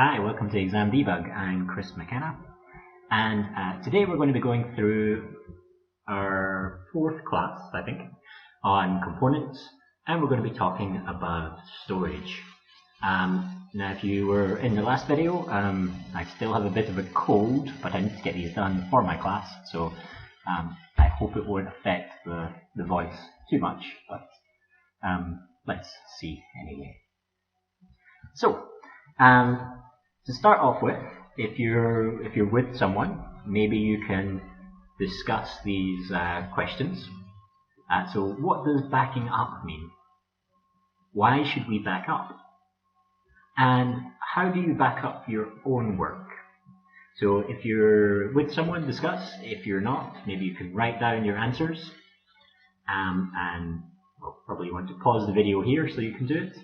Hi, welcome to Exam Debug. I'm Chris McKenna, and today we're going to be going through our fourth class, I think, on components, and we're going to be talking about storage. Now, if you were in the last video, I still have a bit of a cold, but I need to get these done for my class, so I hope it won't affect the voice too much, but let's see anyway. So, to start off with, if you're with someone, maybe you can discuss these questions. So what does backing up mean? Why should we back up? And how do you back up your own work? So if you're with someone, discuss. If you're not, maybe you can write down your answers. And we'll probably want to pause the video here so you can do it,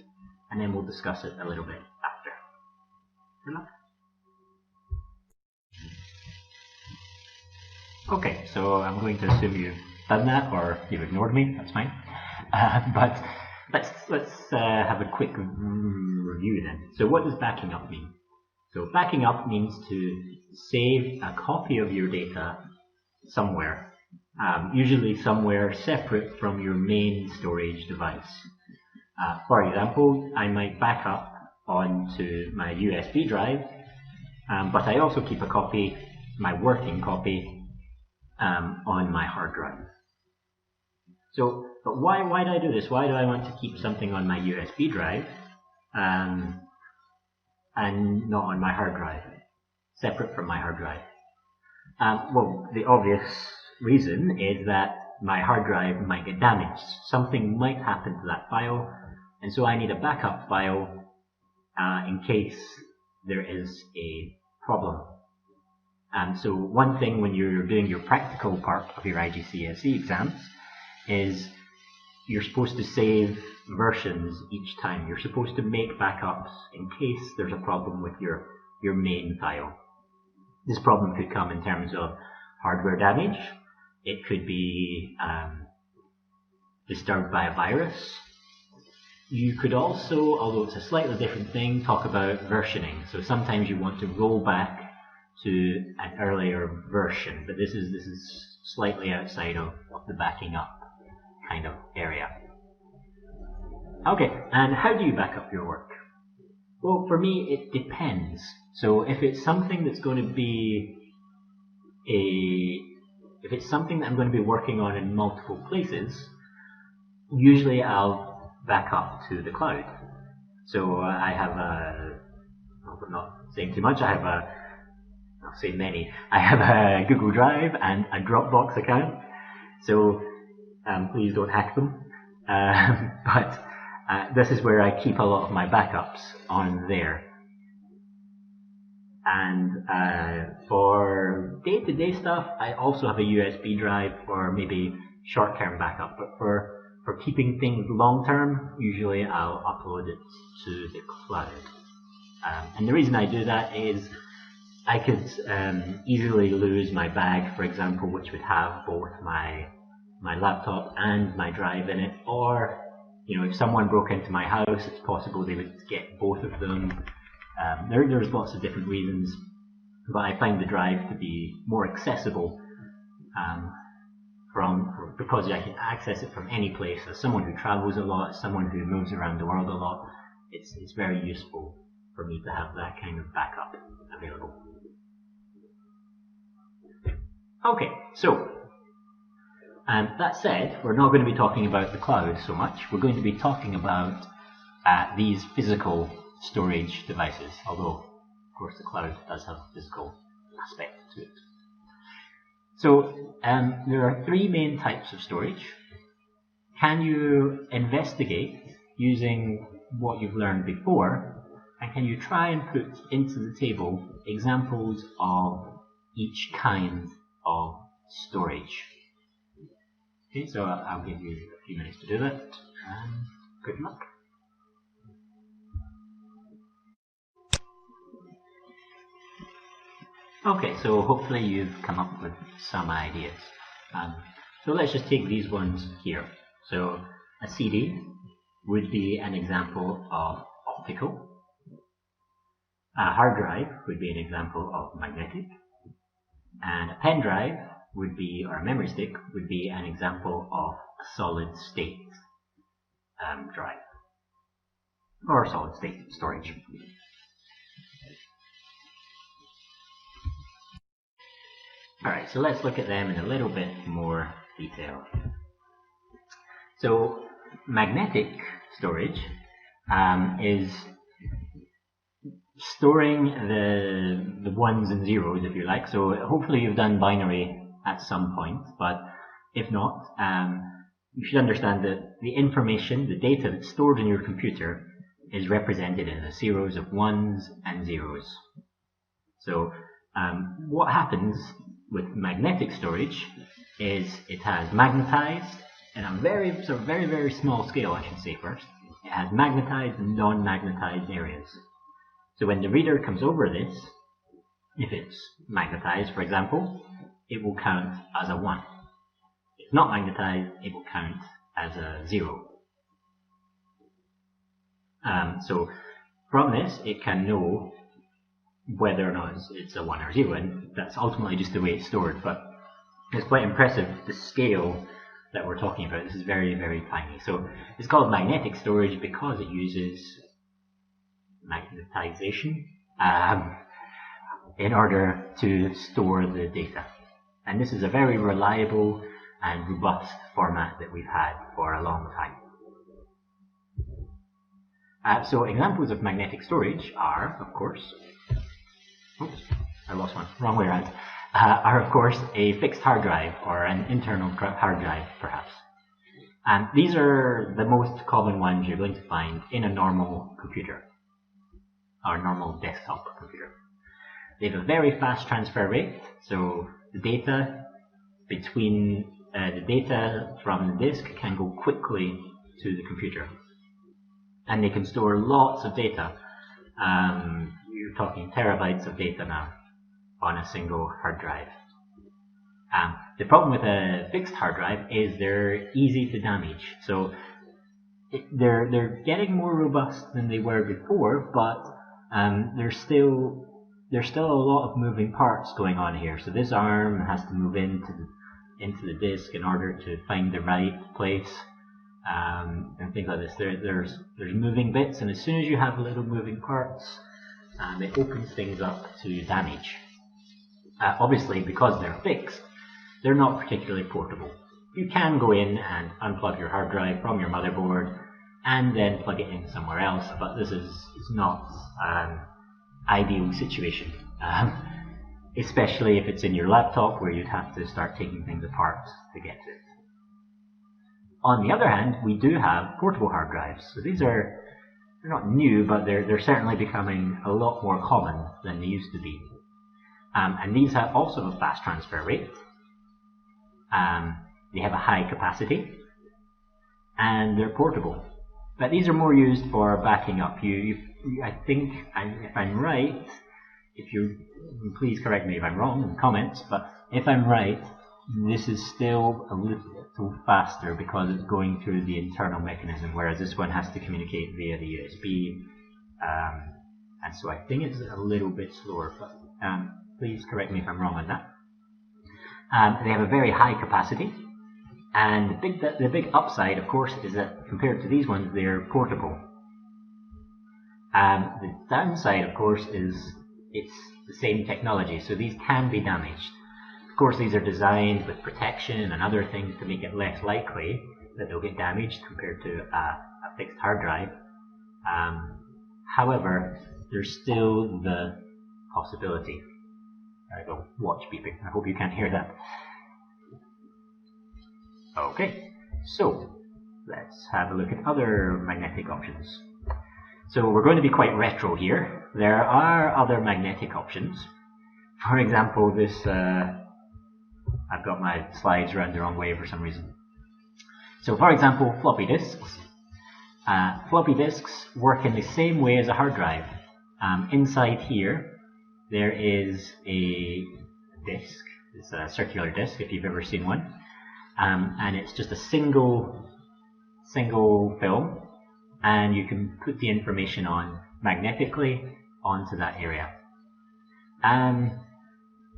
and then we'll discuss it a little bit after. Good luck. Okay, so I'm going to assume you've done that, or you've ignored me. That's fine. But let's have a quick review then. So what does backing up mean? So backing up means to save a copy of your data somewhere, usually somewhere separate from your main storage device. For example, I might back up onto my USB drive, but I also keep a copy, my working copy, on my hard drive. So, but why do I do this? Why do I want to keep something on my USB drive and not on my hard drive, separate from my hard drive? Well, the obvious reason is that my hard drive might get damaged. Something might happen to that file, and so I need a backup file in case there is a problem. So one thing when you're doing your practical part of your IGCSE exams is you're supposed to save versions each time. You're supposed to make backups in case there's a problem with your main file. This problem could come in terms of hardware damage. It could be disturbed by a virus. You could also, although it's a slightly different thing, talk about versioning. So sometimes you want to roll back to an earlier version, but this is slightly outside of the backing up kind of area. Okay, and how do you back up your work? Well, for me, it depends. So if it's something that's going to be if it's something that I'm going to be working on in multiple places, usually I'll back up to the cloud. So I have I'm not saying too much, I'll say many. I have a Google Drive and a Dropbox account, so please don't hack them. But this is where I keep a lot of my backups on there. And for day-to-day stuff, I also have a USB drive for maybe short-term backup. But for keeping things long-term, usually I'll upload it to the cloud. And the reason I do that is I could easily lose my bag, for example, which would have both my laptop and my drive in it, or if someone broke into my house, it's possible they would get both of them. There's lots of different reasons, but I find the drive to be more accessible because I can access it from any place. As someone who travels a lot, as someone who moves around the world a lot, it's very useful for me to have that kind of backup available. Okay, so that said, we're not going to be talking about the cloud so much. We're going to be talking about these physical storage devices, although, of course, the cloud does have a physical aspect to it. So there are three main types of storage. Can you investigate using what you've learned before, and can you try and put into the table examples of each kind of storage? Okay, so I'll give you a few minutes to do that, and good luck. Okay, so hopefully you've come up with some ideas. So let's just take these ones here. So a CD would be an example of optical. A hard drive would be an example of magnetic, and a pen drive would be, or a memory stick would be an example of a solid state drive, or solid state storage. Alright, so let's look at them in a little bit more detail. So magnetic storage is storing the ones and zeros, if you like. So hopefully you've done binary at some point, but if not, you should understand that the information, the data that's stored in your computer is represented in the series of ones and zeros. So what happens with magnetic storage is it has magnetized, in a very small scale, I should say first, it has magnetized and non-magnetized areas. So when the reader comes over this, if it's magnetized, for example, it will count as a 1. If not magnetized, it will count as a 0. So from this, it can know whether or not it's a 1 or 0, and that's ultimately just the way it's stored. But it's quite impressive, the scale that we're talking about. This is very tiny. So it's called magnetic storage because it uses magnetization in order to store the data. And this is a very reliable and robust format that we've had for a long time. So examples of magnetic storage are, of course, oops, I lost one, wrong way around, are of course a fixed hard drive or an internal hard drive perhaps. And these are the most common ones you're going to find in a normal computer, or normal desktop computer. They have a very fast transfer rate, so the data between the data from the disk can go quickly to the computer. And they can store lots of data. You're talking terabytes of data now on a single hard drive. The problem with a fixed hard drive is they're easy to damage. So they're getting more robust than they were before, but there's still a lot of moving parts going on here. So this arm has to move into the disk in order to find the right place, and things like this. There's moving bits, and as soon as you have little moving parts, it opens things up to damage. Obviously, because they're fixed, they're not particularly portable. You can go in and unplug your hard drive from your motherboard and then plug it in somewhere else, but this is not an ideal situation, especially if it's in your laptop where you'd have to start taking things apart to get to it. On the other hand, we do have portable hard drives. So they're not new, but they're certainly becoming a lot more common than they used to be. And these have also a fast transfer rate. They have a high capacity, and they're portable. But these are more used for backing up. I think, if I'm right, please correct me if I'm wrong in the comments, but if I'm right, this is still a little faster because it's going through the internal mechanism, whereas this one has to communicate via the USB, and so I think it's a little bit slower, but please correct me if I'm wrong on that. They have a very high capacity, and the big upside, of course, is that compared to these ones, they're portable. The downside, of course, is it's the same technology, so these can be damaged. Of course, these are designed with protection and other things to make it less likely that they'll get damaged compared to a fixed hard drive. However, there's still the possibility. There I go, watch beeping. I hope you can't hear that. Okay, so let's have a look at other magnetic options. So we're going to be quite retro here. There are other magnetic options. For example, this, I've got my slides around the wrong way for some reason. So for example, floppy disks. Floppy disks work in the same way as a hard drive. Inside here, there is a disk. It's a circular disk, if you've ever seen one. And it's just a single film, and you can put the information on magnetically onto that area.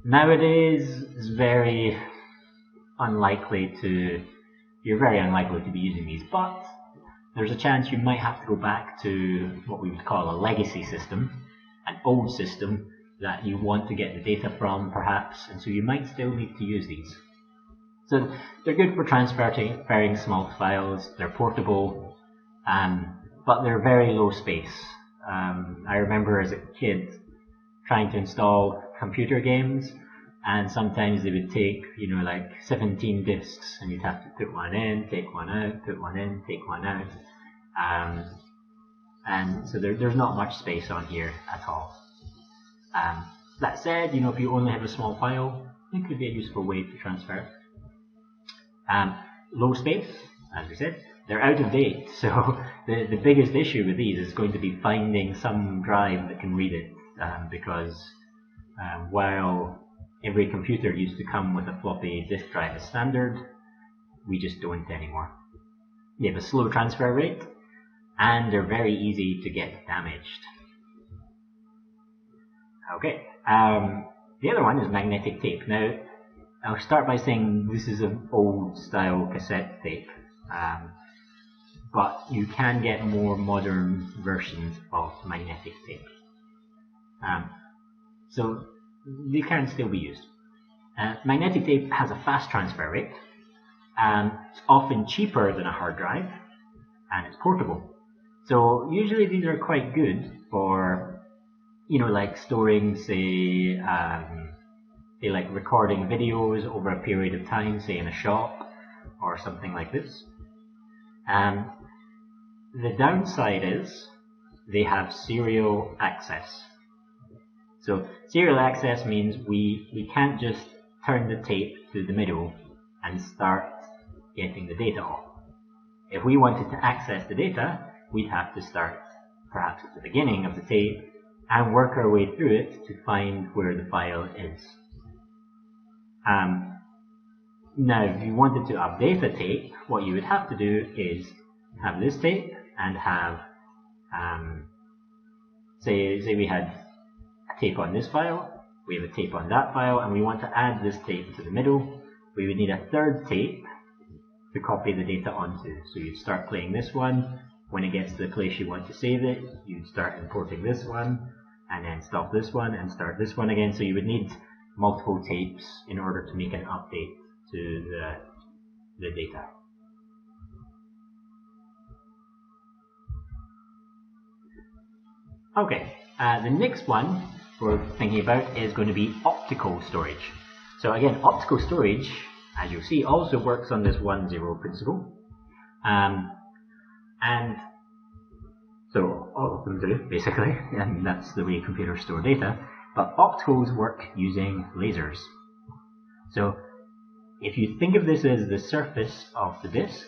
Nowadays, it's you're very unlikely to be using these, but there's a chance you might have to go back to what we would call a legacy system, an old system that you want to get the data from perhaps, and so you might still need to use these. So they're good for transferring small files, they're portable, but they're very low space. I remember as a kid trying to install computer games, and sometimes they would take, like 17 disks, and you'd have to put one in, take one out, put one in, take one out. And so there's not much space on here at all. That said, if you only have a small file, it could be a useful way to transfer it. Low space, as we said, they're out of date, so the biggest issue with these is going to be finding some drive that can read it, because while every computer used to come with a floppy disk drive as standard, we just don't anymore. They have a slow transfer rate, and they're very easy to get damaged. Okay, the other one is magnetic tape. Now, I'll start by saying this is an old style cassette tape, but you can get more modern versions of magnetic tape. So they can still be used. Magnetic tape has a fast transfer rate, it's often cheaper than a hard drive, and it's portable. So usually these are quite good for, like storing, say like recording videos over a period of time, say in a shop or something like this. The downside is they have serial access. So serial access means we can't just turn the tape to the middle and start getting the data off. If we wanted to access the data, we'd have to start perhaps at the beginning of the tape and work our way through it to find where the file is. Now, if you wanted to update a tape, what you would have to do is have this tape and have, say we had a tape on this file, we have a tape on that file, and we want to add this tape to the middle. We would need a third tape to copy the data onto. So you'd start playing this one. When it gets to the place you want to save it, you'd start importing this one, and then stop this one and start this one again. So you would need multiple tapes in order to make an update to the data. Okay, the next one we're thinking about is going to be optical storage. So again, optical storage, as you'll see, also works on this 1-0 principle. And so all of them do, basically, and that's the way computers store data. But opticals work using lasers. So if you think of this as the surface of the disk,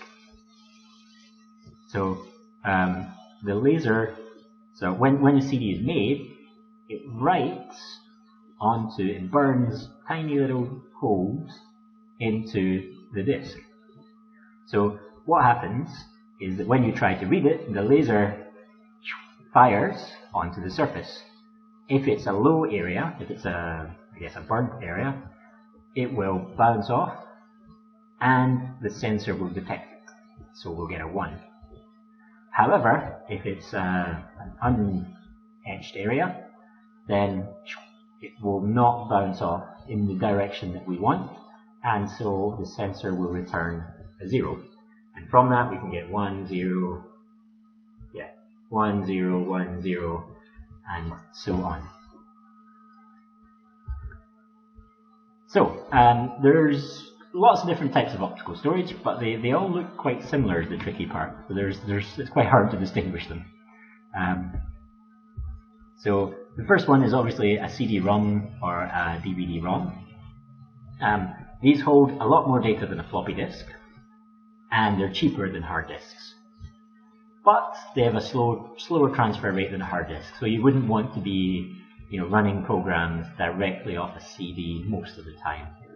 so the laser, so when a CD is made, it writes onto, it burns tiny little holes into the disk. So what happens is that when you try to read it, the laser fires onto the surface. If it's a low area, if it's a burnt area, it will bounce off and the sensor will detect it. So we'll get a 1. However, if it's an unetched area, then it will not bounce off in the direction that we want, and so the sensor will return a 0. And from that we can get 1, 0, 1, 0, 1, 0, and so on. So there's lots of different types of optical storage, but they all look quite similar is the tricky part. So it's quite hard to distinguish them. So the first one is obviously a CD-ROM or a DVD-ROM. These hold a lot more data than a floppy disk, and they're cheaper than hard disks. But they have a slower transfer rate than a hard disk, so you wouldn't want to be running programs directly off a CD most of the time. It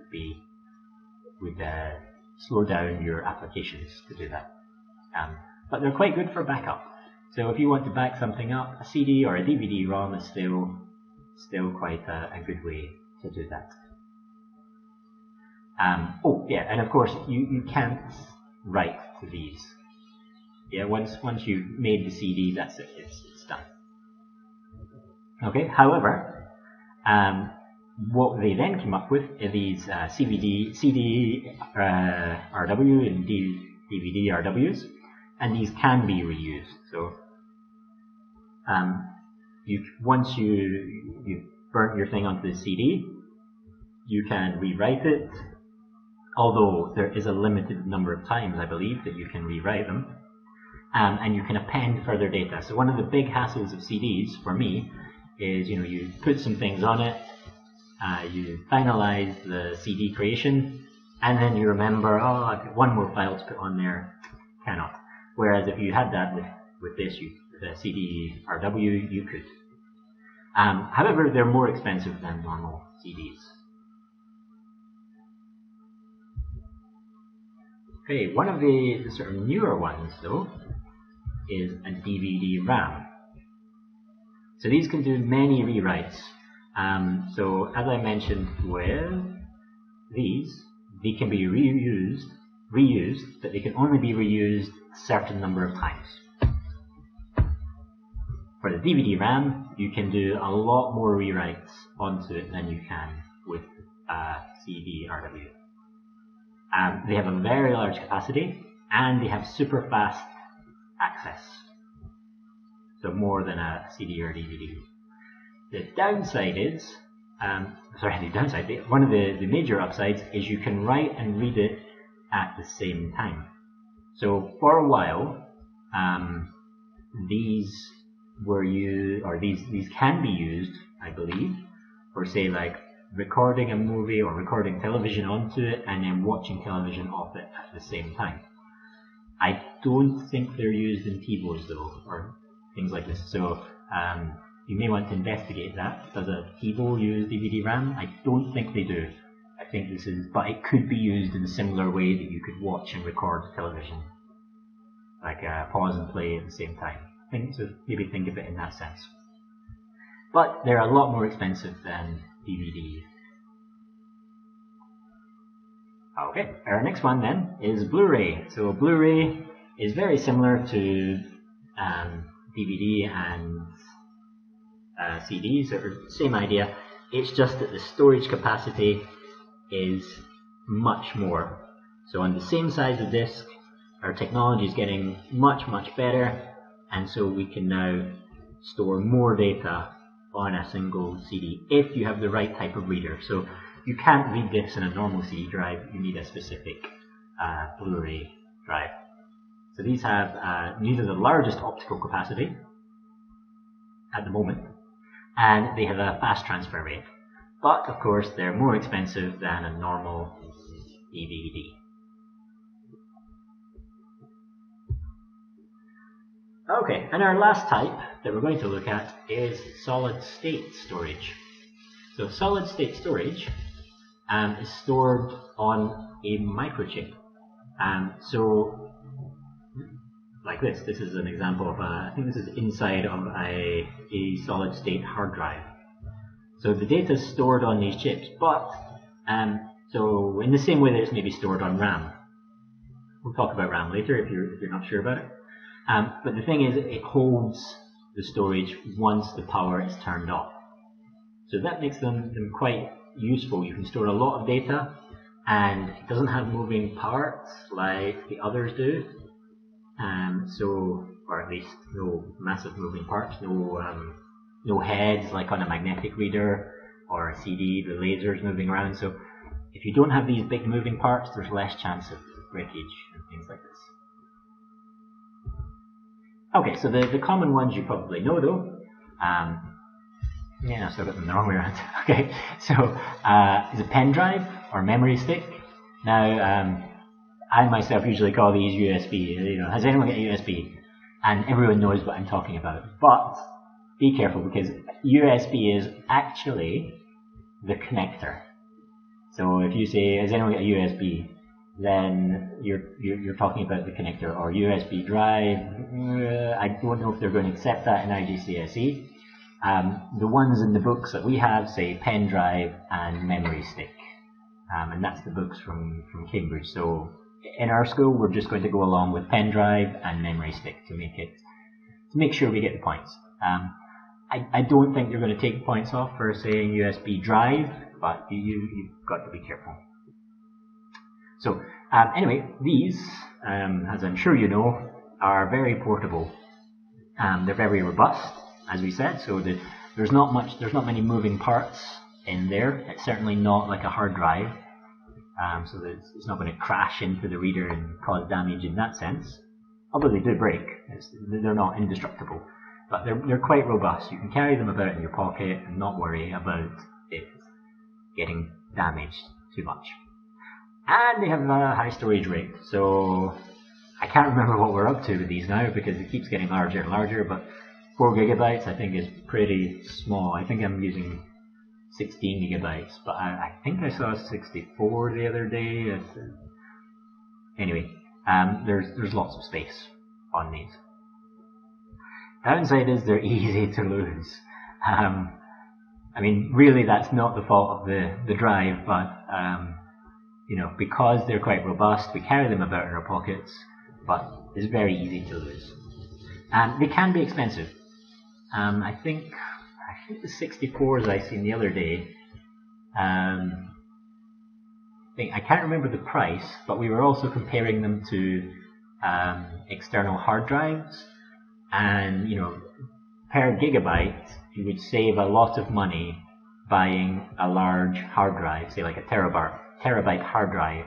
would slow down your applications to do that. But they're quite good for backup. So if you want to back something up, a CD or a DVD-ROM is still quite a good way to do that. Oh yeah, and of course you can't write to these. Yeah, once you've made the CD, that's it. It's done. Okay. However, what they then came up with are these CD RW and DVD RWs, and these can be reused. So once you've burnt your thing onto the CD, you can rewrite it. Although there is a limited number of times, I believe, that you can rewrite them. And you can append further data. So one of the big hassles of CDs, for me, is you put some things on it, you finalize the CD creation, and then you remember, oh, I've got one more file to put on there. Cannot. Whereas if you had that with this, the CD RW, you could. However, they're more expensive than normal CDs. Okay, one of the sort of newer ones, though, is a DVD-RAM. So these can do many rewrites. So as I mentioned with these, they can be reused, but they can only be reused a certain number of times. For the DVD-RAM, you can do a lot more rewrites onto it than you can with CD-RW. They have a very large capacity, and they have super fast access. So more than a CD or DVD. The downside is, one of the major upsides is you can write and read it at the same time. So for a while, these can be used, I believe, for say like recording a movie or recording television onto it and then watching television off it at the same time. I don't think they're used in TiVos though, or things like this. So you may want to investigate that. Does a TiVo use DVD-RAM? I don't think they do. I think but it could be used in a similar way that you could watch and record television, like pause and play at the same time. So maybe think of it in that sense. But they're a lot more expensive than DVD. Okay, our next one then is Blu-ray. So Blu-ray is very similar to DVD and CDs, or same idea. It's just that the storage capacity is much more. So on the same size of disk, our technology is getting much better, and so we can now store more data on a single CD if you have the right type of reader. So you can't read this in a normal CD drive, you need a specific Blu-ray drive. So these are the largest optical capacity at the moment, and they have a fast transfer rate. But of course they're more expensive than a normal DVD. Okay, and our last type that we're going to look at is solid state storage. So solid state storage is stored on a microchip. So like this is an example of I think this is inside of a solid state hard drive. So the data is stored on these chips, but so in the same way that it's maybe stored on RAM. We'll talk about RAM later if you're not sure about it. But the thing is, it holds the storage once the power is turned off. So that makes them quite useful. You can store a lot of data, and it doesn't have moving parts like the others do. Or at least no massive moving parts, no heads like on a magnetic reader or a CD, the lasers moving around. So if you don't have these big moving parts, there's less chance of breakage and things like this. Okay, so the common ones you probably know though. Yeah, I've still got them the wrong way around. Okay, so is a pen drive or memory stick. Now, I myself usually call these USB. Has anyone got a USB? And everyone knows what I'm talking about. But be careful, because USB is actually the connector. So if you say, has anyone got a USB? then you're talking about the connector or USB drive. I don't know if they're going to accept that in IGCSE. The ones in the books that we have say pen drive and memory stick, and that's the books from Cambridge. So in our school, we're just going to go along with pen drive and memory stick to make sure we get the points. I don't think you're going to take points off for saying USB drive, but you've got to be careful. So anyway, these, as I'm sure you know, are very portable. They're very robust, as we said. So there's not many moving parts in there. It's certainly not like a hard drive. So that it's not going to crash into the reader and cause damage in that sense. Although they do break, they're not indestructible. But they're quite robust. You can carry them about in your pocket and not worry about it getting damaged too much. And they have a high storage rate. So I can't remember what we're up to with these now because it keeps getting larger and larger. But 4 gigabytes I think is pretty small. I think I'm using 16 gigabytes, but I think I saw 64 the other day. Anyway, there's lots of space on these. Downside is they're easy to lose. I mean, really, that's not the fault of the drive, but you know, because they're quite robust, we carry them about in our pockets, but it's very easy to lose. And they can be expensive. I think the 64s I seen the other day, I can't remember the price, but we were also comparing them to external hard drives, and you know, per gigabyte you would save a lot of money buying a large hard drive, say like a terabyte hard drive,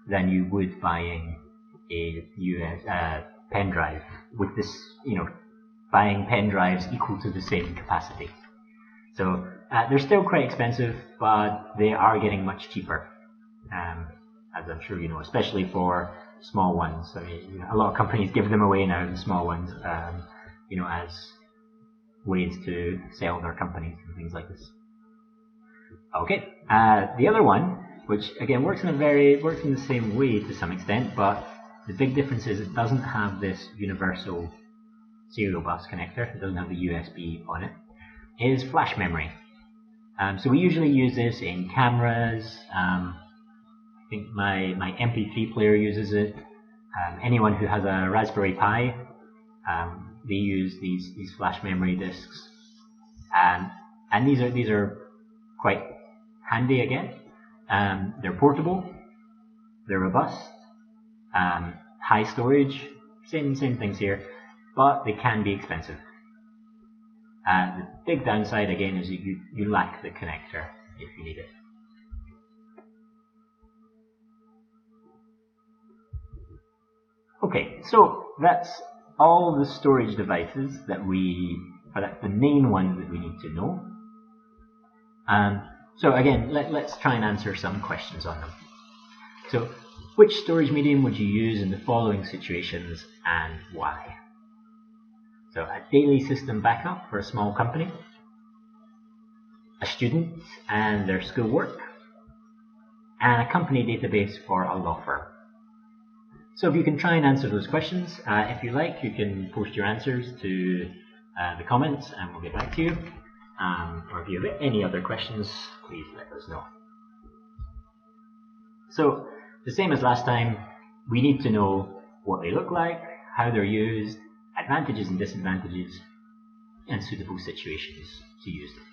than you would buying a pen drive with this, you know, buying pen drives equal to the same capacity. So they're still quite expensive, but they are getting much cheaper, as I'm sure you know, especially for small ones. I mean, you know, a lot of companies give them away now, the small ones, you know, as ways to sell their companies and things like this. Okay, the other one, which again works in the same way to some extent, but the big difference is it doesn't have this universal serial bus connector. It doesn't have the USB on it. Is flash memory. So we usually use this in cameras. I think my MP3 player uses it. Anyone who has a Raspberry Pi, they use these flash memory disks, and these are quite handy again. They're portable, they're robust, high storage, same things here, but they can be expensive. The big downside again is you lack the connector if you need it. Okay, so that's all the storage devices that's the main ones that we need to know. So again, let's try and answer some questions on them. So, which storage medium would you use in the following situations and why? So a daily system backup for a small company, a student and their schoolwork, and a company database for a law firm. So if you can try and answer those questions, if you like, you can post your answers to the comments and we'll get back to you. Or if you have any other questions, please let us know. So the same as last time, we need to know what they look like, how they're used, advantages and disadvantages, and suitable situations to use them.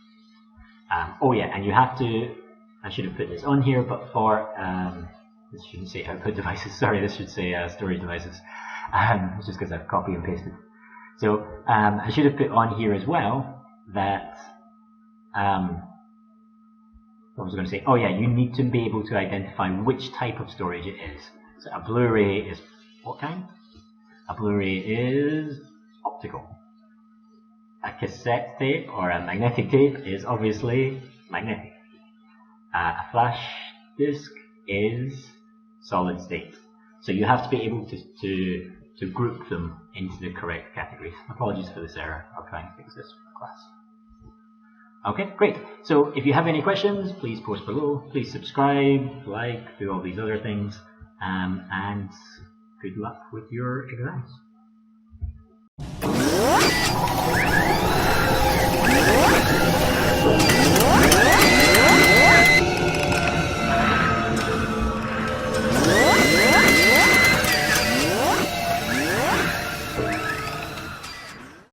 Oh yeah, and you have to, I should have put this on here, but for, this shouldn't say output devices, sorry, this should say storage devices. It's just because I've copied and pasted. So I should have put on here as well that, what was I going to say? Oh yeah, you need to be able to identify which type of storage it is. So a Blu-ray is what kind? A Blu-ray is optical. A cassette tape or a magnetic tape is obviously magnetic. A flash disk is solid state. So you have to be able to group them into the correct categories. Apologies for this error. I'll try and fix this for the class. Okay, great. So if you have any questions, please post below. Please subscribe, like, do all these other things. and good luck with your exams.